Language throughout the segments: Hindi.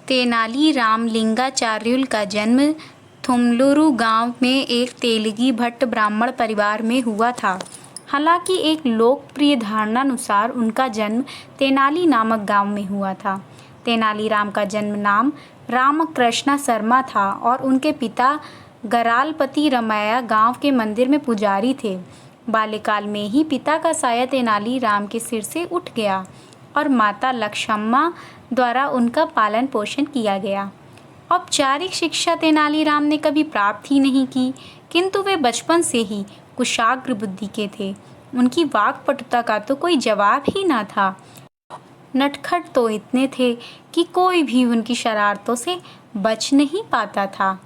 तेनालीराम लिंगाचार्युल का जन्म थुमलुरु गांव में एक तेलगी भट्ट ब्राह्मण परिवार में हुआ था। हालांकि एक लोकप्रिय धारणानुसार उनका जन्म तेनाली नामक गांव में हुआ था। तेनालीराम का जन्म नाम रामकृष्ण शर्मा था और उनके पिता गरालपति रमैया गांव के मंदिर में पुजारी थे। बाल्यकाल में ही पिता का साया तेनालीराम के सिर से उठ गया और माता लक्ष्मम्मा द्वारा उनका पालन पोषण किया गया। औपचारिक शिक्षा तेनालीराम ने कभी प्राप्त ही नहीं की, किंतु वे बचपन से ही कुशाग्र बुद्धि के थे। उनकी वाक्पटुता का तो कोई जवाब ही ना था। नटखट तो इतने थे कि कोई भी उनकी शरारतों से बच नहीं पाता था।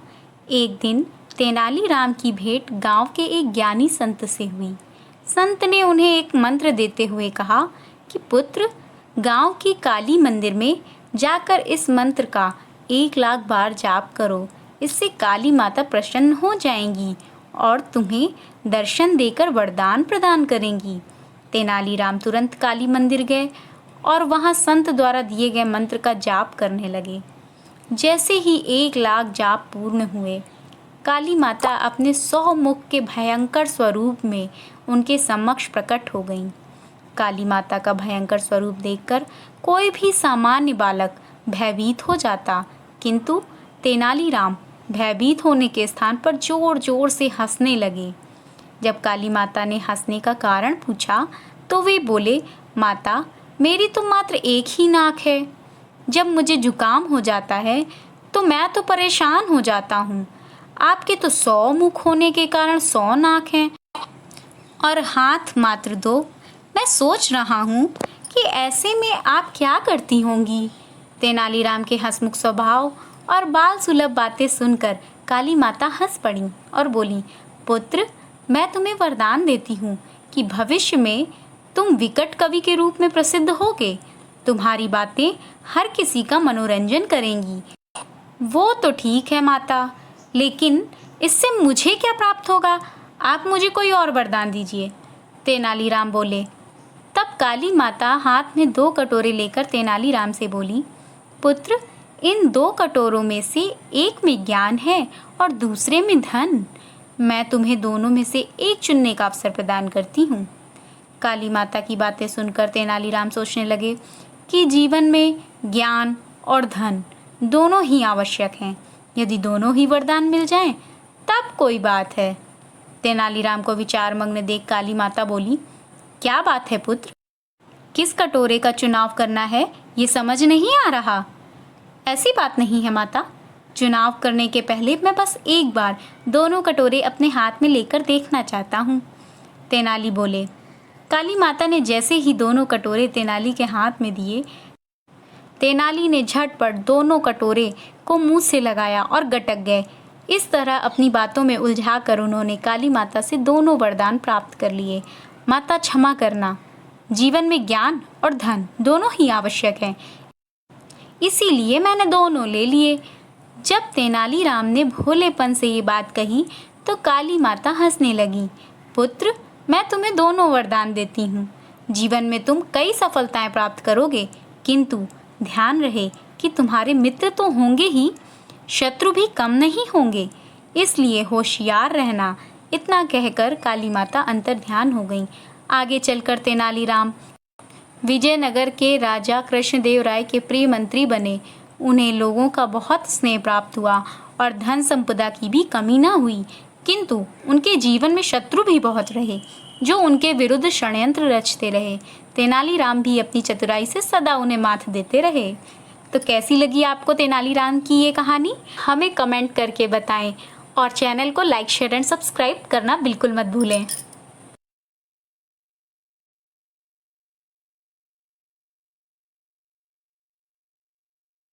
एक दिन तेनालीराम की भेंट गांव के एक ज्ञानी संत से हुई। संत ने उन्हें एक मंत्र देते हुए कहा कि पुत्र, गांव की काली मंदिर में जाकर इस मंत्र का 1,00,000 बार जाप करो। इससे काली माता प्रसन्न हो जाएंगी और तुम्हें दर्शन देकर वरदान प्रदान करेंगी। तेनालीराम तुरंत काली मंदिर गए और वहां संत द्वारा दिए गए मंत्र का जाप करने लगे। जैसे ही 1,00,000 जाप पूर्ण हुए, काली माता अपने 100 मुख के भयंकर स्वरूप में उनके समक्ष प्रकट हो गईं। काली माता का भयंकर स्वरूप देखकर कोई भी सामान्य बालक भयभीत हो जाता, किंतु तेनालीराम भयभीत होने के स्थान पर जोर जोर से हंसने लगे। जब काली माता ने हंसने का कारण पूछा तो वे बोले, माता, मेरी तो मात्र एक ही नाक है। जब मुझे जुकाम हो जाता है तो मैं तो परेशान हो जाता हूँ। आपके तो 100 मुख होने के कारण 100 नाक हैं और हाथ मात्र 2। मैं सोच रहा हूँ कि ऐसे में आप क्या करती होंगी। तेनालीराम के हंसमुख स्वभाव और बाल सुलभ बातें सुनकर काली माता हंस पड़ी और बोली, पुत्र, मैं तुम्हें वरदान देती हूँ कि भविष्य में तुम विकट कवि के रूप में प्रसिद्ध होगे। तुम्हारी बातें हर किसी का मनोरंजन करेंगी। वो तो ठीक है माता, लेकिन इससे मुझे क्या प्राप्त होगा? आप मुझे कोई और वरदान दीजिए। तेनालीराम बोले। तब काली माता हाथ में 2 कटोरे लेकर तेनालीराम से बोली, पुत्र, इन 2 कटोरों में से एक में ज्ञान है और दूसरे में धन। मैं तुम्हें दोनों में से एक चुनने का अवसर प्रदान करती हूँ। काली माता की बातें सुनकर तेनालीराम सोचने लगे कि जीवन में ज्ञान और धन दोनों ही आवश्यक हैं। यदि दोनों ही वरदान मिल जाएं, तब कोई बात है। तेनालीराम को विचारमग्न देख काली माता बोली, क्या बात है पुत्र? किस कटोरे का चुनाव करना है ये समझ नहीं आ रहा। ऐसी बात नहीं है माता, चुनाव करने के पहले मैं बस एक बार दोनों कटोरे अपने हाथ में लेकर देखना चाहता हूँ। तेनाली बोले। काली माता ने जैसे ही दोनों कटोरे तेनाली के हाथ में दिए, तेनाली ने झटपट दोनों कटोरे को मुंह से लगाया और गटक गए। इस तरह अपनी बातों में उलझाकर उन्होंने काली माता से दोनों वरदान प्राप्त कर लिए। माता, क्षमा करना, जीवन में ज्ञान और धन दोनों ही आवश्यक हैं, इसीलिए मैंने दोनों ले लिए। जब तेनालीराम ने भोलेपन से ये बात कही तो काली माता हंसने लगी। पुत्र, मैं तुम्हें दोनों वरदान देती हूँ। जीवन में तुम कई सफलताएं प्राप्त करोगे, किंतु ध्यान रहे कि तुम्हारे मित्र तो होंगे ही, शत्रु भी कम नहीं होंगे, इसलिए होशियार रहना। इतना कहकर काली माता अंतर ध्यान हो गईं। आगे चलकर तेनालीराम विजयनगर के राजा कृष्णदेव राय के प्रिय मंत्री बने। उन्हें लोगों का बहुत स्नेह प्राप्त हुआ और धन संपदा की भी कमी न हुई, किंतु उनके जीवन में शत्रु भी बहुत रहे जो उनके विरुद्ध षड्यंत्र रचते रहे। तेनालीराम भी अपनी चतुराई से सदा उन्हें मात देते रहे। तो कैसी लगी आपको तेनालीराम की ये कहानी? हमें कमेंट करके बताएं और चैनल को लाइक, शेयर एंड सब्सक्राइब करना बिल्कुल मत भूलें।